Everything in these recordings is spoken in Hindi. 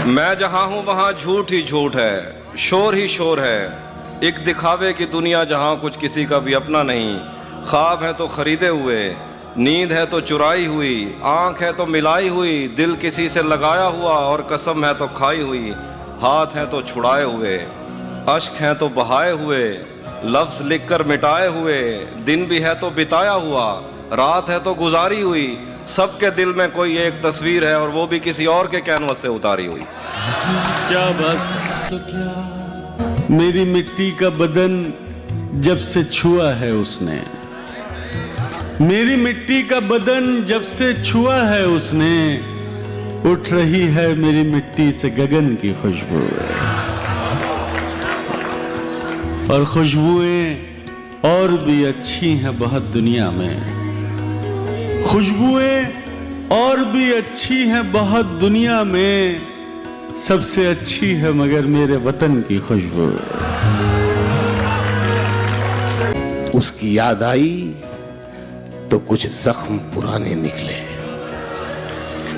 मैं जहाँ हूँ वहाँ झूठ ही झूठ है, शोर ही शोर है। एक दिखावे की दुनिया जहाँ कुछ किसी का भी अपना नहीं। ख्वाब है तो खरीदे हुए, नींद है तो चुराई हुई, आँख है तो मिलाई हुई, दिल किसी से लगाया हुआ और कसम है तो खाई हुई। हाथ हैं तो छुड़ाए हुए, अश्क हैं तो बहाए हुए, लफ्ज़ लिखकर मिटाए हुए। दिन भी है तो बिताया हुआ, रात है तो गुजारी हुई। सबके दिल में कोई एक तस्वीर है और वो भी किसी और के कैनवस से उतारी हुई। क्या बात। तो क्या मेरी मिट्टी का बदन जब से छुआ है उसने, मेरी मिट्टी का बदन जब से छुआ है उसने, उठ रही है मेरी मिट्टी से गगन की खुशबू। और खुशबुएं और भी अच्छी हैं बहुत दुनिया में, खुशबुएं और भी अच्छी हैं बहुत दुनिया में, सबसे अच्छी है मगर मेरे वतन की खुशबू। उसकी याद आई तो कुछ जख्म पुराने निकले,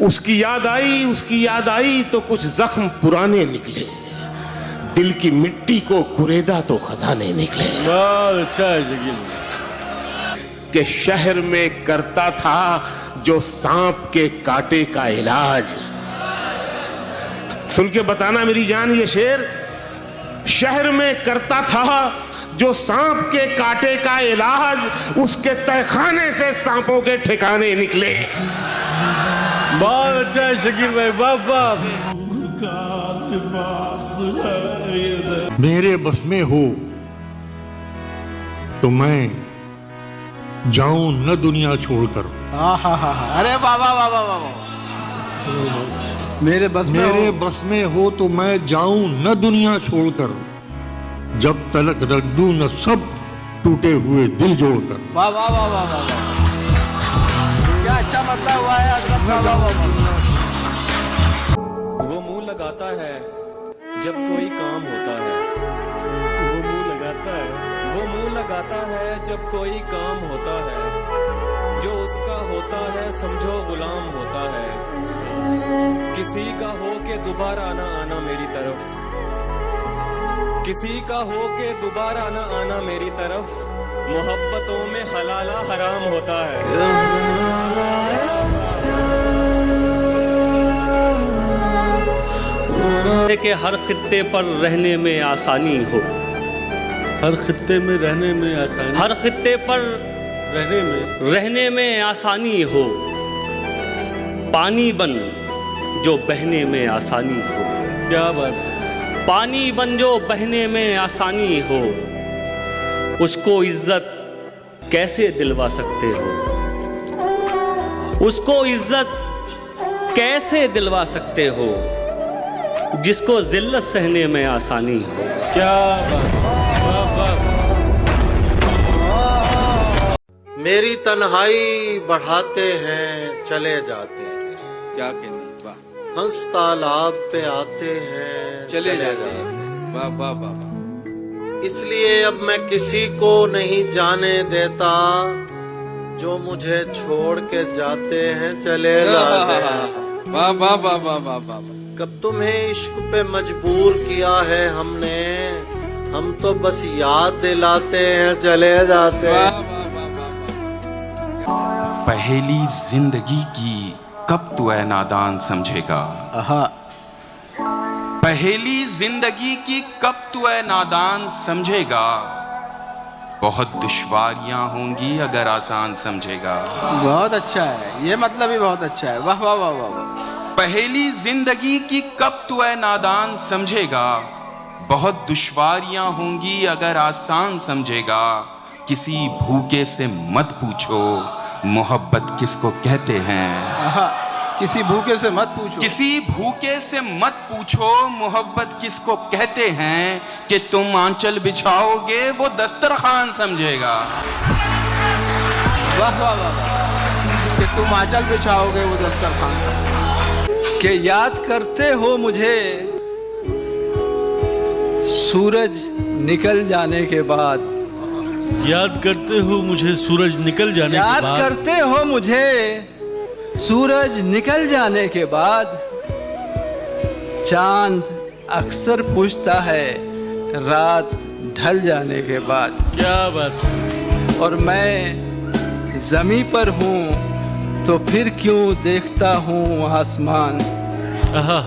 उसकी याद आई तो कुछ जख्म पुराने निकले। दिल की मिट्टी को कुरेदा तो खजाने निकले। बहुत अच्छा है शकील। के शहर में करता था जो सांप के कांटे का इलाज। सुन के बताना मेरी जान ये शेर। शहर में करता था जो सांप के कांटे का इलाज, उसके तहखाने से सांपों के ठिकाने निकले। बहुत अच्छा है शकील भाई, बाप बाप। मेरे बस में हो तो मैं जाऊं न दुनिया छोड़कर। अरे बाबा बाबा बाबा, मेरे बस में हो तो मैं जाऊं न दुनिया छोड़कर, जब तलक रख दूं न सब टूटे हुए दिल जोड़कर। वाह वाह वाह वाह वाह, क्या अच्छा मतलब हुआ है। वो मुंह लगाता है जब कोई काम होता है, वो मुंह लगाता है, वो मुंह लगाता है जब कोई काम होता है। जो उसका होता है समझो गुलाम होता है। किसी का हो के दोबारा ना आना मेरी तरफ, किसी का हो के दोबारा ना आना मेरी तरफ। मोहब्बतों में हलाला हराम होता है। कि हर खित्ते पर रहने में आसानी हो, हर खित्ते में रहने में आसानी, हर खित्ते पर रहने में आसानी हो। पानी बन जो बहने में आसानी हो। क्या बात है। पानी बन जो बहने में आसानी हो, उसको इज्जत कैसे दिलवा सकते हो, उसको इज्जत कैसे दिलवा सकते हो, जिसको जिल्लत सहने में आसानी हो। क्या बात। मेरी तन्हाई बढ़ाते हैं चले जाते हैं, क्या कहने, वाह। हंस तालाब पे आते हैं चले जाते हैं, वाह वाह वाह। इसलिए अब मैं किसी को नहीं जाने देता, जो मुझे छोड़ के जाते हैं चले जाते हैं। वाह वाह वाह वाह वाह वाह। कब तुम्हें इश्क पे मजबूर किया है हमने, हम तो बस याद दिलाते हैं चले जाते हैं। पहेली जिंदगी की कब तू ऐ नादान समझेगा, पहेली जिंदगी की कब तू ऐ नादान समझेगा। बहुत दुश्वारियां होंगी अगर आसान समझेगा। बहुत अच्छा है ये, मतलब ही बहुत अच्छा है। वाह वाह वाह वाह। पहेली जिंदगी की कब तू ऐ नादान समझेगा, बहुत दुश्वारियां होंगी अगर आसान समझेगा। किसी भूखे से मत पूछो मोहब्बत किसको कहते हैं, किसी भूखे से मत पूछो, किसी भूखे से मत पूछो मोहब्बत किसको कहते हैं। कि तुम आंचल बिछाओगे वो दस्तरखान समझेगा। वाह वाह वाह। कि तुम आंचल बिछाओगे वो दस्तरखान। के याद करते हो मुझे सूरज निकल जाने के बाद, याद करते हो मुझे सूरज निकल जाने के बाद, याद करते हो मुझे सूरज निकल जाने के बाद। चांद अक्सर पूछता है रात ढल जाने के बाद। क्या बात है। और मैं ज़मीं पर हूँ तो फिर क्यों देखता हूँ आसमान। आहा,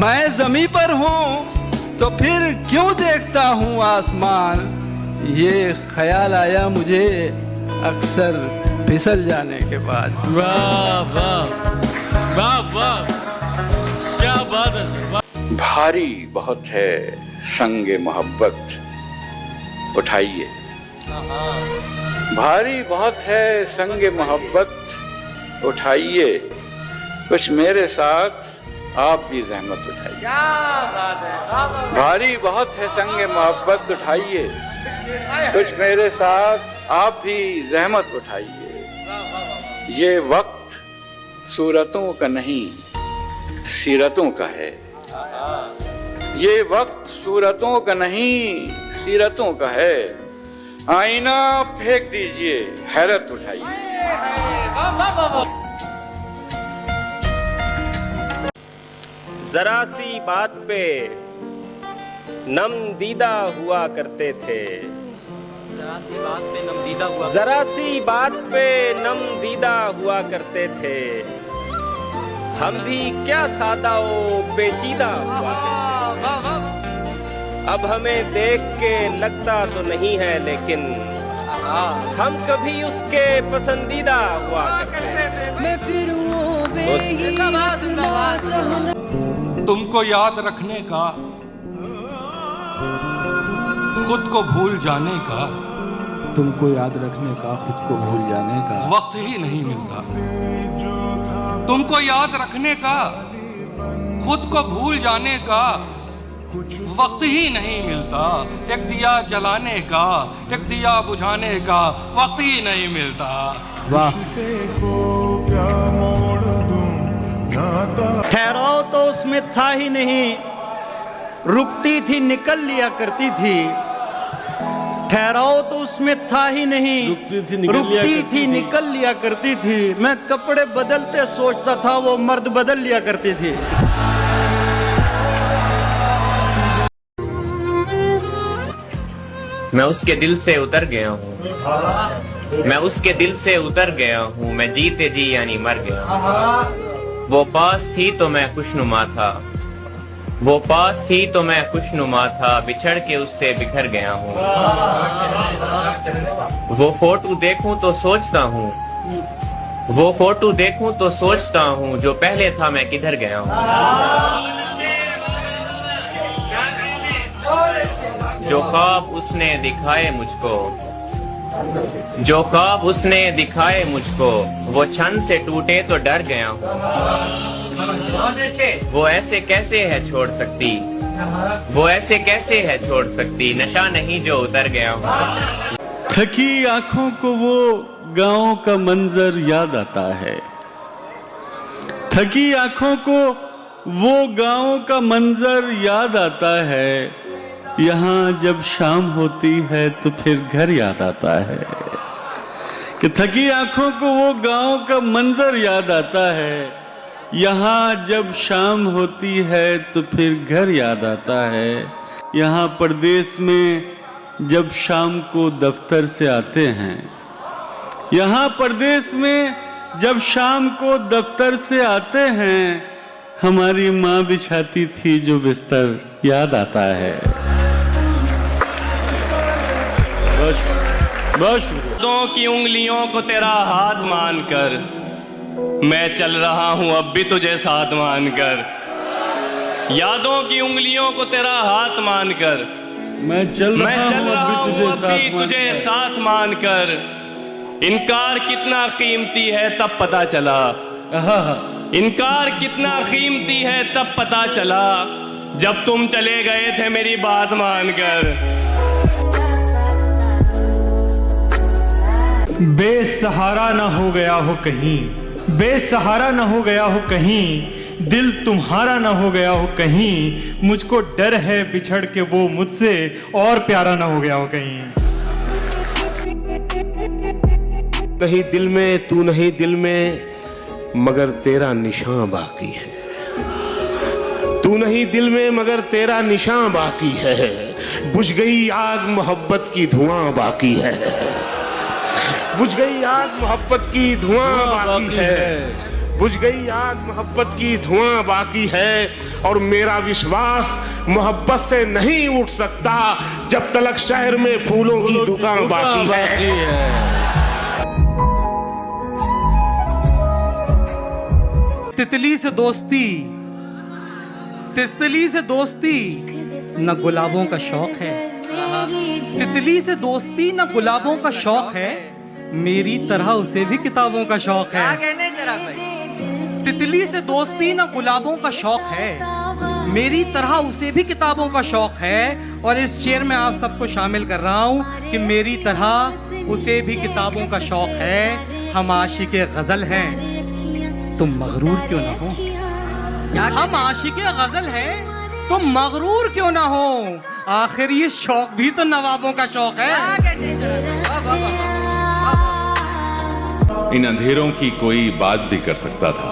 मैं ज़मीं पर हूँ तो फिर क्यों देखता हूँ आसमान। ये ख्याल आया मुझे अक्सर फिसल जाने के बाद। वाह वाह वाह वाह, क्या बात है। वाह। भारी बहुत है संगे मोहब्बत उठाइए, भारी बहुत है संगे मोहब्बत उठाइए, कुछ मेरे साथ आप भी जहमत उठाइए। भारी बहुत है संगे मोहब्बत उठाइए, कुछ मेरे साथ आप भी जहमत उठाइए। ये वक्त सूरतों का नहीं सीरतों का है, ये वक्त सूरतों का नहीं सीरतों का है। आईना फेंक दीजिए, हैरत उठाइए। जरा सी बात पे नम दीदा हुआ करते थे, जरा सी बात पे नम दीदा हुआ करते थे। हम भी क्या सादा ओ पेचीदा हुआ करते थे। अब हमें देख के लगता तो नहीं है, लेकिन हम कभी उसके पसंदीदा हुआ करते थे। तुमको याद रखने का, खुद को भूल जाने का, तुमको याद रखने का, खुद को भूल जाने का वक्त ही नहीं मिलता। तुमको याद रखने का, खुद को भूल जाने का वक्त ही नहीं मिलता। एक दिया जलाने का, एक दिया बुझाने का वक्त ही नहीं मिलता। वाह। ठहराव तो उसमें था ही नहीं, रुकती थी निकल लिया करती थी। ठहराव तो उसमें था ही नहीं, रुकती थी निकल लिया करती थी। मैं कपड़े बदलते सोचता था, वो मर्द बदल लिया करती थी। मैं उसके दिल से उतर गया हूँ, मैं उसके दिल से उतर गया हूँ, मैं जीते जी यानी मर गया हूँ। वो पास थी तो मैं खुशनुमा था, वो पास थी तो मैं खुशनुमा था, बिछड़ के उससे बिखर गया हूँ। वो फोटो देखूं तो सोचता हूँ, वो फोटो देखूं तो सोचता हूँ, जो पहले था मैं किधर गया हूँ। जो ख्वाब उसने दिखाए मुझको, जो ख्वाब उसने दिखाए मुझको, वो क्षण से टूटे तो डर गया हूँ। वो ऐसे कैसे है छोड़ सकती, वो ऐसे कैसे है छोड़ सकती, नशा नहीं जो उतर गया हूँ। थकी आंखों को वो गांव का मंजर याद आता है, थकी आंखों को वो गांव का मंजर याद आता है। यहाँ जब शाम होती है तो फिर घर याद आता है, कि थकी आंखों को वो गांव का मंजर याद आता है। यहाँ जब शाम होती है तो फिर घर याद आता है। यहाँ परदेश में जब शाम को दफ्तर से आते हैं, यहाँ परदेश में जब शाम को दफ्तर से आते हैं, हमारी माँ बिछाती थी जो बिस्तर याद आता है। यादों की उंगलियों को तेरा हाथ मानकर मैं चल रहा हूं अब भी तुझे साथ मानकर। यादों की उंगलियों को तेरा हाथ मानकर मैं चल रहा हूं अब भी तुझे साथ मानकर। इनकार कितना कीमती है तब पता चला, इनकार कितना कीमती है तब पता चला, जब तुम चले गए थे मेरी बात मानकर। बेसहारा ना हो गया हो कहीं, बेसहारा ना हो गया हो कहीं, दिल तुम्हारा ना हो गया हो कहीं, मुझको डर है बिछड़ के वो मुझसे और प्यारा ना हो गया हो कहीं। कहीं दिल में तू नहीं दिल में, मगर तेरा निशान बाकी है। तू नहीं दिल में मगर तेरा निशान बाकी है, बुझ गई आग मोहब्बत की धुआं बाकी है, बुझ गई आग मोहब्बत की धुआं बाकी है, बुझ गई आग मोहब्बत की धुआं बाकी है। और मेरा विश्वास मोहब्बत से नहीं उठ सकता जब तक शहर में फूलों की दुकान बाकी है। तितली से दोस्ती, तितली से दोस्ती न गुलाबों का शौक है, तितली से दोस्ती न गुलाबों का शौक है, मेरी तरह उसे भी किताबों का शौक है। तितली से दोस्ती न गुलाबों का शौक है, मेरी तरह उसे भी किताबों का शौक है। और इस शेर में आप सबको शामिल कर रहा हूँ कि मेरी तरह उसे भी किताबों का शौक है। हम आशिक़े गजल हैं, तुम मगरूर क्यों ना हो। हम आशिक़े गजल हैं, तुम मगरूर क्यों ना हो। आखिर ये शौक भी तो नवाबों का शौक है। इन अंधेरों की कोई बात भी कर सकता था,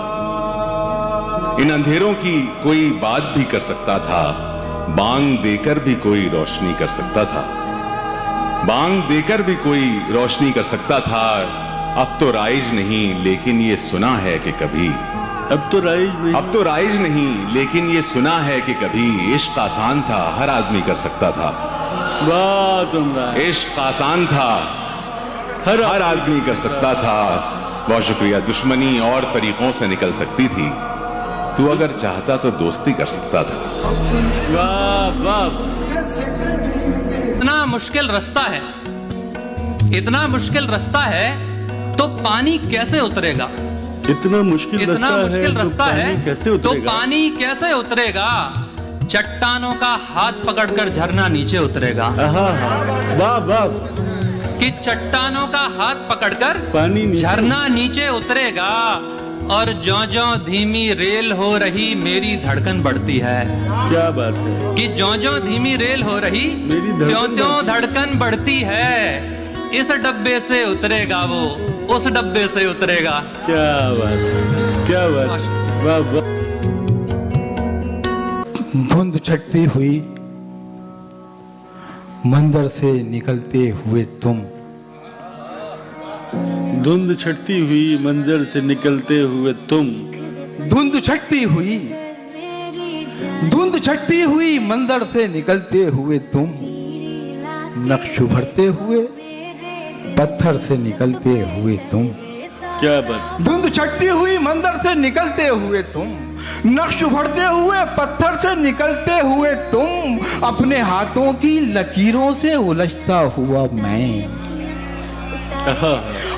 इन अंधेरों की कोई बात भी कर सकता था, बांग देकर भी कोई रोशनी कर सकता था, बांग देकर भी कोई रोशनी कर सकता था। अब तो राइज नहीं लेकिन ये सुना है कि कभी, अब तो राइज नहीं लेकिन ये सुना है कि कभी इश्क आसान था, हर आदमी कर सकता था। वाह तुमरा, इश्क आसान था, हर आदमी कर सकता था। बहुत शुक्रिया। दुश्मनी और तरीकों से निकल सकती थी, तू अगर चाहता तो दोस्ती कर सकता था। वाह वाह। इतना मुश्किल रास्ता है, इतना मुश्किल रास्ता है तो पानी कैसे उतरेगा। इतना मुश्किल रास्ता है तो पानी कैसे उतरेगा। चट्टानों का हाथ पकड़कर झरना नीचे उतरेगा। वाह वाह। कि चट्टानों का हाथ पकड़कर पानी झरना नीचे उतरेगा। और ज्यों-ज्यों धीमी रेल हो रही मेरी धड़कन बढ़ती है। क्या बात है कि ज्यों-ज्यों धीमी रेल हो रही त्यों-त्यों धड़कन बढ़ती है। इस डब्बे से उतरेगा वो, उस डब्बे से उतरेगा। क्या बात है, क्या बात। वाह वाह। धुंध छटती हुई मंदिर से निकलते हुए तुम, धुंध छटती हुई मंजर से निकलते हुए तुम, धुंध छटती हुई, धुंध छटती हुई मंदिर से निकलते हुए तुम, नक्श उभरते हुए पत्थर से निकलते हुए तुम। क्या बात। धुंध छटती हुई मंदिर से निकलते हुए तुम, नक्श उभरते हुए पत्थर से निकलते हुए तुम, अपने हाथों की लकीरों से उलझता हुआ मैं,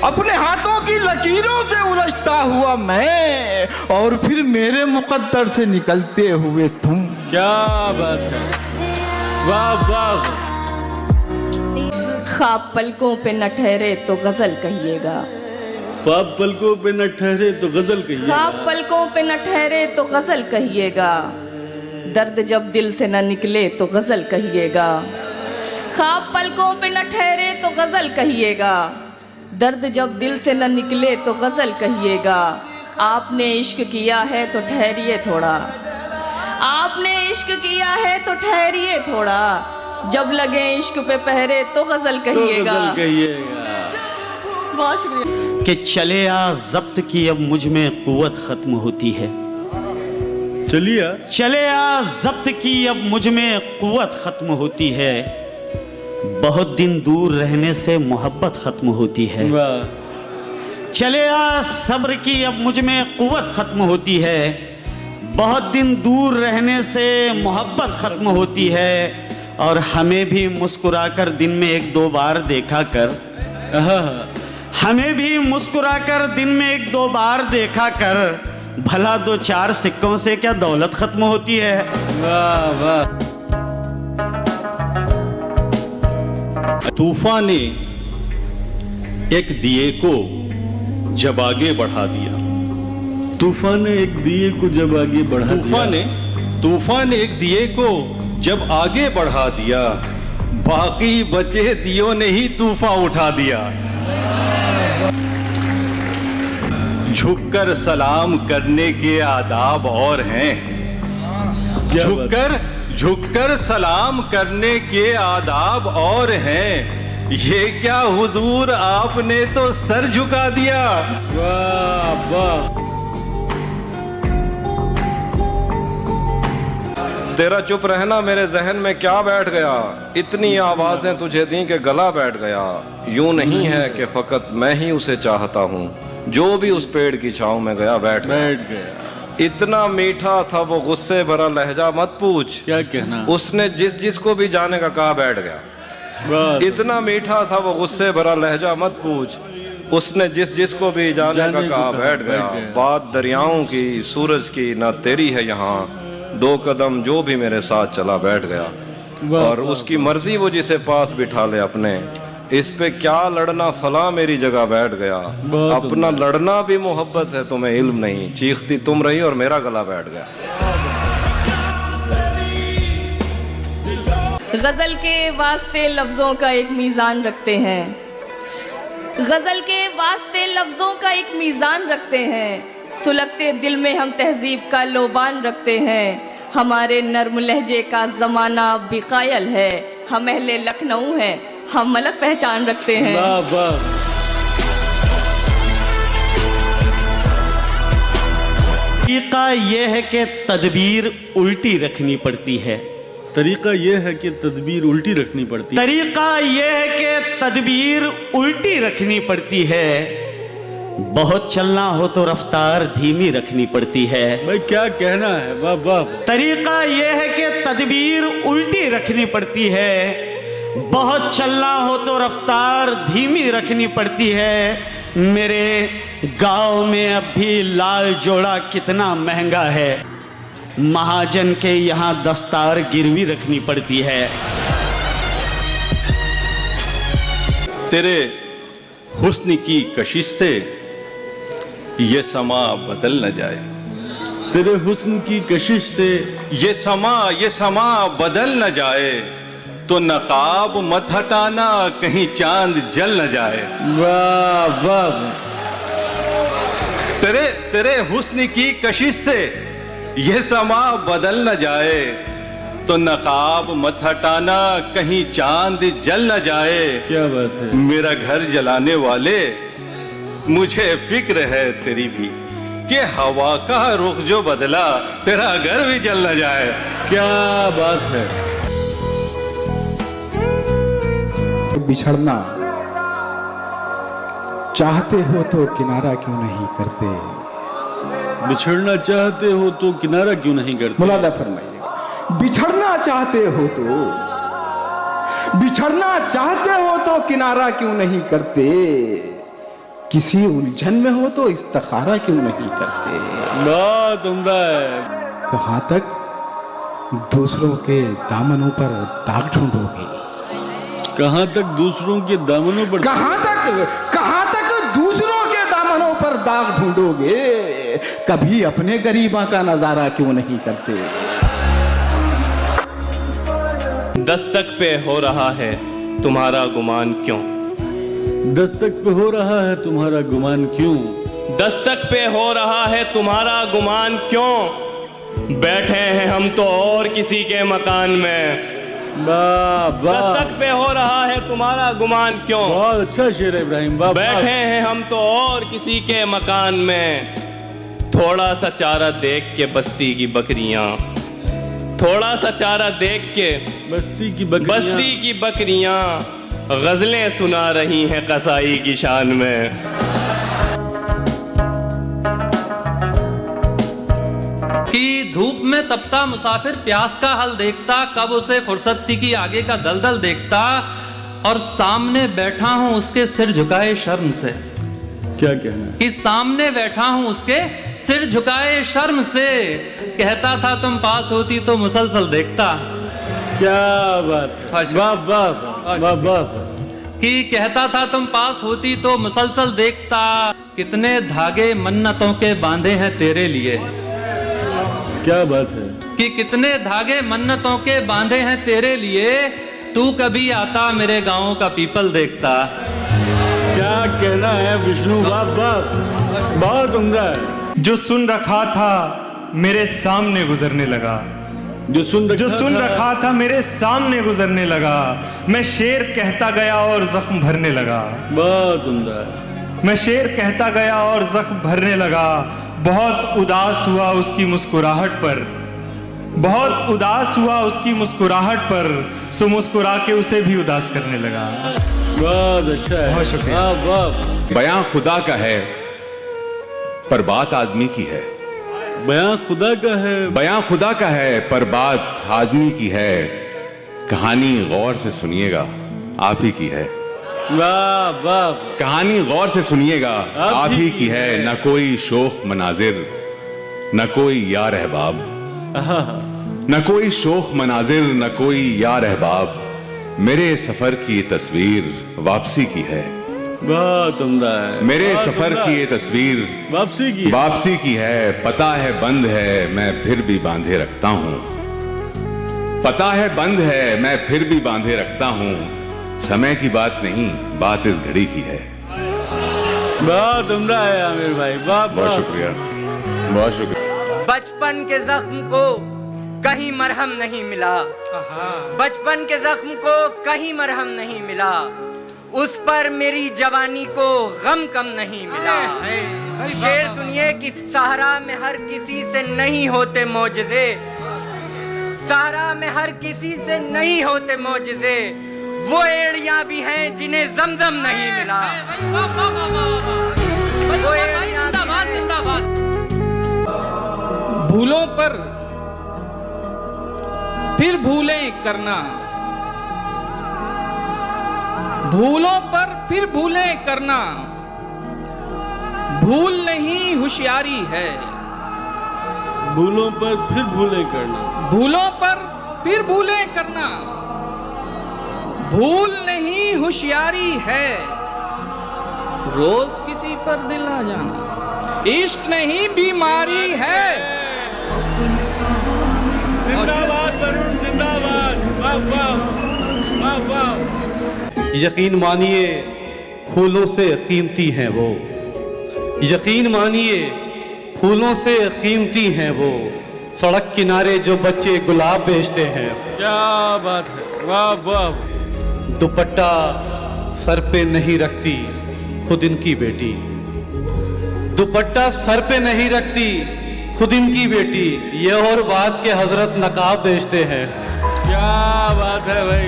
अपने हाथों की लकीरों से उलझता हुआ मैं, और फिर मेरे मुकद्दर से निकलते हुए तुम। क्या बात है। वाह वाह। ख्वाब पलकों पे न ठहरे तो गजल कहिएगा, ख्वाब पलकों पे न ठहरे तो गजल कहिएगा, ख्वाब पलकों पे न ठहरे तो गजल कहिएगा, दर्द जब दिल से न निकले तो गजल कहिएगा। ख्वाब पलकों पे न ठहरे तो गजल कहिएगा, दर्द जब दिल से न निकले तो गजल कहिएगा। आपने इश्क किया है तो ठहरिए थोड़ा, आपने इश्क किया है तो ठहरिए थोड़ा, जब लगे इश्क पे पहरे तो गजल कहिएगा। बहुत शुक्रिया। कि चले आ जब्त की अब मुझ में कुव्वत खत्म होती है, चले आ जब्त की अब मुझ में कुव्वत खत्म होती है, बहुत दिन दूर रहने से मोहब्बत खत्म होती है। चले आ सब्र की अब मुझ में कुव्वत खत्म होती है, बहुत दिन दूर रहने से मोहब्बत खत्म होती है। और हमें भी मुस्कुराकर दिन में एक दो बार देखा कर, हमें भी मुस्कुराकर दिन में एक दो बार देखा कर, भला दो चार सिक्कों से क्या दौलत खत्म होती है। वाह वाह। तूफान ने एक दिए को जब आगे बढ़ा दिया, तूफान ने एक दिए को जब आगे बढ़ा दिया, तूफान ने एक दिए को जब आगे बढ़ा दिया, बाकी बचे दियों ने ही तूफान उठा दिया। झुककर सलाम करने के आदाब और हैं, झुककर सलाम करने के आदाब और हैं। ये क्या हुजूर, आपने तो सर झुका दिया। वाह वाह। तेरा चुप रहना मेरे जहन में क्या बैठ गया, इतनी आवाजें तुझे दी कि गला बैठ गया। यूं नहीं है कि फकत मैं ही उसे चाहता हूँ, जो भी उस पेड़ की छांव में गया बैठ गया। इतना मीठा था वो गुस्से भरा लहजा, मत पूछ क्या कहना। उसने जिस जिस को भी जाने का कहा बैठ गया। इतना मीठा था वो गुस्से भरा लहजा, मत पूछ उसने जिस जिस को भी जाने का कहा बैठ गया। बात दरियाओं की सूरज की ना तेरी है यहाँ, दो कदम जो भी मेरे साथ चला बैठ गया। और उसकी मर्जी वो जिसे पास बिठा ले अपने, इस पे क्या लड़ना फला मेरी जगह बैठ गया। अपना लड़ना भी मोहब्बत है तुम्हें इल्म नहीं, चीखती तुम रही और मेरा गला बैठ गया। गजल के वास्ते लफ्जों का एक मीज़ान रखते हैं, गजल के वास्ते लफ्जों का एक मीज़ान रखते हैं। सुलगते दिल में हम तहजीब का लोबान रखते हैं। हमारे नर्म लहजे का ज़माना भी कायल है। हम अहले लखनऊ हैं, हम अलग पहचान रखते हैं। वाह वाह। तरीका ये है कि तदबीर उल्टी रखनी पड़ती है। तरीका ये है कि तदबीर उल्टी रखनी पड़ती है। तरीका ये है कि तदबीर उल्टी रखनी पड़ती है। बहुत चलना हो तो रफ्तार धीमी रखनी पड़ती है। भाई क्या कहना है, वाह वाह। तरीका ये है कि तदबीर उल्टी रखनी पड़ती है। बहुत चलना हो तो रफ्तार धीमी रखनी पड़ती है। मेरे गांव में अब भी लाल जोड़ा कितना महंगा है, महाजन के यहाँ दस्तार गिरवी रखनी पड़ती है। तेरे हुस्न की कशिश से ये समा बदल न जाए, तेरे हुस्न की कशिश से ये समा बदल न जाए, तो नकाब मत हटाना कहीं चांद जल न जाए। वाह वाह। तेरे हुस्न की कशिश से ये समा बदल न जाए, तो नकाब मत हटाना कहीं चांद जल न जाए। क्या बात है। मेरा घर जलाने वाले मुझे फिक्र है तेरी भी, कि हवा का रुख जो बदला तेरा घर भी जल न जाए। क्या बात है। बिछड़ना चाहते हो तो किनारा क्यों नहीं करते। बिछड़ना चाहते हो तो किनारा क्यों नहीं करते। मुलादा फरमाइए। बिछड़ना चाहते हो तो किनारा क्यों नहीं करते। किसी उलझन में हो तो इस्तिखारा क्यों नहीं करते। बहुत उम्दा है। कहां तक दूसरों के दामनों पर दाग ढूंढोगे। कहां तक दूसरों के दामनों पर कहां तक दूसरों के दामनों पर दाग ढूंढोगे। कभी अपने गरीबा का नजारा क्यों नहीं करते। दस्तक पे हो रहा है तुम्हारा गुमान क्यों। दस्तक पे हो रहा है तुम्हारा गुमान क्यों। दस्तक पे हो रहा है तुम्हारा गुमान क्यों। बैठे हैं हम तो और किसी के मकान में। दस्तक पे हो रहा है तुम्हारा गुमान क्यों। बहुत अच्छा शेर है इब्राहिम। बैठे हैं हम तो और किसी के मकान में। थोड़ा सा चारा देख के बस्ती की बकरियां, थोड़ा सा चारा देख के बस्ती की बकरियां गजलें सुना रही हैं कसाई की शान में। कि धूप में तपता मुसाफिर प्यास का हल देखता, कब उसे फुर्सत थी कि आगे का दलदल देखता, और सामने बैठा हूं उसके सिर झुकाए शर्म से। क्या कहना है? कि सामने बैठा हूं उसके सिर झुकाए शर्म से, कहता था तुम पास होती तो मुसलसल देखता। क्या बात है। वाह वाह वाह वाह। कि कहता था तुम पास होती तो मुसलसल देखता, कितने धागे मन्नतों के बांधे हैं तेरे लिए। क्या बात है। कि कितने धागे मन्नतों के बांधे हैं तेरे लिए, तू कभी आता मेरे गांव का पीपल देखता। क्या कहना है विष्णु। वाह वाह, बहुत उम्दा है। जो सुन रखा था मेरे सामने गुजरने लगा, जो सुन रखा था मेरे सामने गुजरने लगा। मैं शेर कहता गया और जख्म भरने लगा। बहुत उम्दा है। मैं शेर कहता गया और जख्म भरने लगा। बहुत उदास हुआ उसकी मुस्कुराहट पर, बहुत उदास हुआ उसकी मुस्कुराहट पर, सो मुस्कुरा के उसे भी उदास करने लगा। बहुत अच्छा है, बहुत शुक्रिया। बयां खुदा का है पर बात आदमी की है। बयां खुदा का है, बयां खुदा का है पर बात आदमी की है। कहानी गौर से सुनिएगा, आप ही की है। वाह वाह। कहानी गौर से सुनिएगा, आप ही की है। न कोई शोख मनाजिर, न कोई यार अहबाब, न कोई शोख मनाजिर, न कोई यार अहबाब। मेरे सफर की ये तस्वीर वापसी की है। बहुत उम्दा है। मेरे सफर की ये तस्वीर वापसी की है। पता है बंद है, मैं फिर भी बांधे रखता हूँ। पता है बंद है, मैं फिर भी बांधे रखता हूँ। समय की बात नहीं, बात इस घड़ी की है। बहुत उम्दा है आमिर भाई, बहुत शुक्रिया, बहुत शुक्रिया। बचपन के जख्म को कहीं मरहम नहीं मिला, बचपन के जख्म को कहीं मरहम नहीं मिला। उस पर मेरी जवानी को गम कम नहीं मिला। शेर सुनिए कि सहारा में हर किसी से नहीं होते मौजज़े, सहारा में हर किसी से नहीं होते मौजज़े। वो एड़ियां भी हैं जिन्हें जमजम नहीं मिला। वो एड़ियां भूलों पर फिर भूलें करना, भूलों पर फिर भूलें करना। भूल नहीं होशियारी है, भूलों पर फिर भूलें करना, भूलों पर फिर भूलें करना। भूल नहीं होशियारी है, रोज किसी पर दिल आ जाना। इश्क नहीं बीमारी है। जिंदाबाद वरुण, जिंदाबाद। वाह वाह वाह वाह। यकीन मानिए फूलों से कीमती हैं वो, यकीन मानिए फूलों से कीमती हैं वो। सड़क किनारे जो बच्चे गुलाब बेचते हैं। क्या बात है, वाह वाह। दुपट्टा सर पे नहीं रखती खुद इनकी बेटी, दुपट्टा सर पे नहीं रखती खुद इनकी बेटी। ये और बात के हजरत नकाब बेचते हैं। क्या बात है भाई,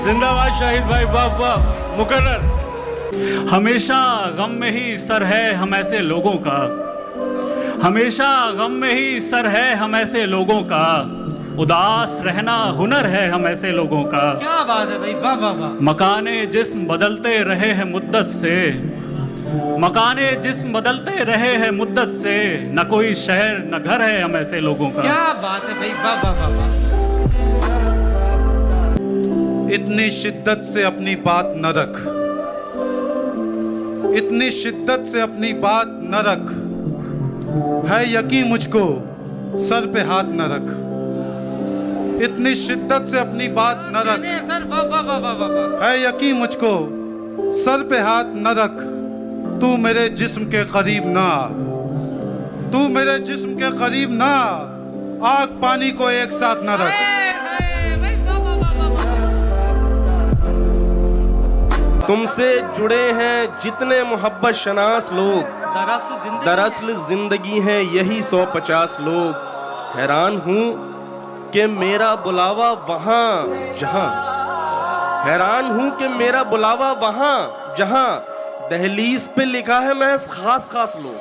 जिंदाबाद शाहिद भाई, वाह वाह। मुकर्रर। हमेशा गम में ही सर है हम ऐसे लोगों का, हमेशा गम में ही सर है हम ऐसे लोगों का। उदास रहना हुनर है हम ऐसे लोगों का। क्या बात है भाई, वाह वाह वाह। मकाने जिस्म बदलते रहे हैं मुद्दत से, मकाने जिस्म बदलते रहे हैं मुद्दत से। न कोई शहर न घर है हम ऐसे लोगों का। क्या बात है भाई, वाह वाह वाह वाह। इतनी शिद्दत से अपनी बात न रख, इतनी शिद्दत से अपनी बात न रख। है यकीन मुझको सर पे हाथ न रख, इतनी शिद्दत से अपनी बात न रख। सर वाह वाह वाह वाह वाह। है यकीन मुझको सर पे हाथ न रख। तू मेरे जिस्म के करीब ना आ, तू मेरे जिस्म के करीब ना आ। आग पानी को एक साथ न रख। तुमसे जुड़े हैं जितने मोहब्बत शनास लोग, दरअसल जिंदगी है यही 150 लोग। हैरान हूँ कि मेरा बुलावा वहाँ जहाँ, हैरान हूँ कि मेरा बुलावा वहाँ जहाँ दहलीज पे लिखा है महज खास खास लोग।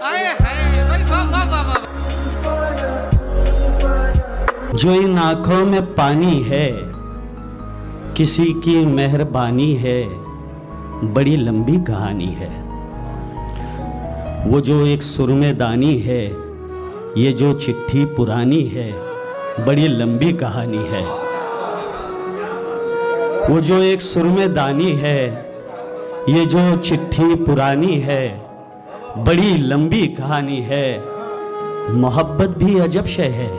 जो इन आंखों में पानी है किसी की मेहरबानी है, बड़ी लंबी कहानी है। वो जो एक सुरमेदानी है, ये जो चिट्ठी पुरानी है, बड़ी लंबी कहानी है। वो जो एक सुरमेदानी है, ये जो चिट्ठी पुरानी है, बड़ी लंबी कहानी है। मोहब्बत भी अजब शय है,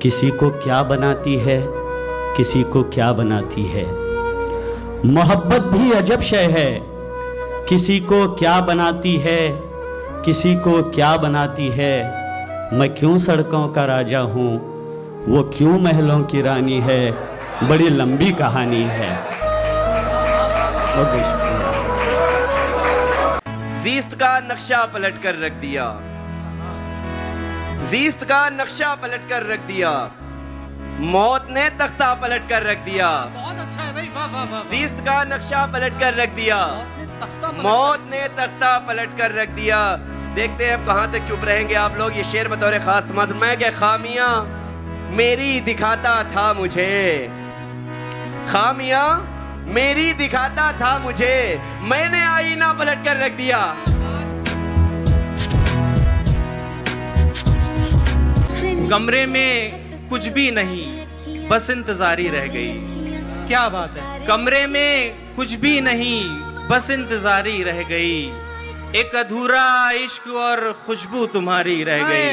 किसी को क्या बनाती है, किसी को क्या बनाती है। मोहब्बत भी अजब शय है, किसी को क्या बनाती है, किसी को क्या बनाती है। मैं क्यों सड़कों का राजा हूँ, वो क्यों महलों की रानी है, बड़ी लंबी कहानी है। बहुत शुक्रिया। जीस्त का नक्शा पलट कर रख दिया, जीस्त का नक्शा पलट कर रख दिया, मौत ने तख्ता पलट कर रख दिया। बहुत अच्छा है भाई, वाह वाह वाह। जीस्त का नक्शा पलट कर रख दिया, मौत ने तख्ता पलट कर रख दिया। देखते हैं अब कहां तक चुप रहेंगे आप लोग। ये शेर बतौर खास समात, मैं क्या खामियां मेरी दिखाता था मुझे, खामियां मेरी दिखाता था मुझे, मैंने आईना पलट कर रख दिया। कमरे में कुछ भी नहीं, बस इंतजारी रह गई। क्या बात है। कमरे में कुछ भी नहीं, बस इंतजारी रह गई। एक अधूरा इश्क और खुशबू तुम्हारी रह गई।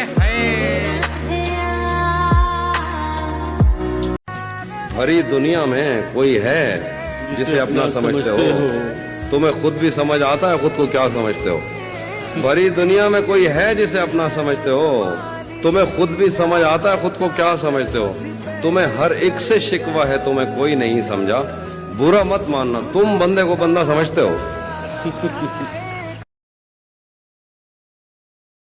भरी दुनिया में कोई है जिसे अपना समझते हो, तुम्हें खुद भी समझ आता है खुद को क्या समझते हो। भरी दुनिया में कोई है जिसे अपना समझते हो, तुम्हें खुद भी समझ आता है खुद को क्या समझते हो। तुम्हें हर एक से शिकवा है, तुम्हें कोई नहीं समझा, बुरा मत मानना, तुम बंदे को बंदा समझते हो।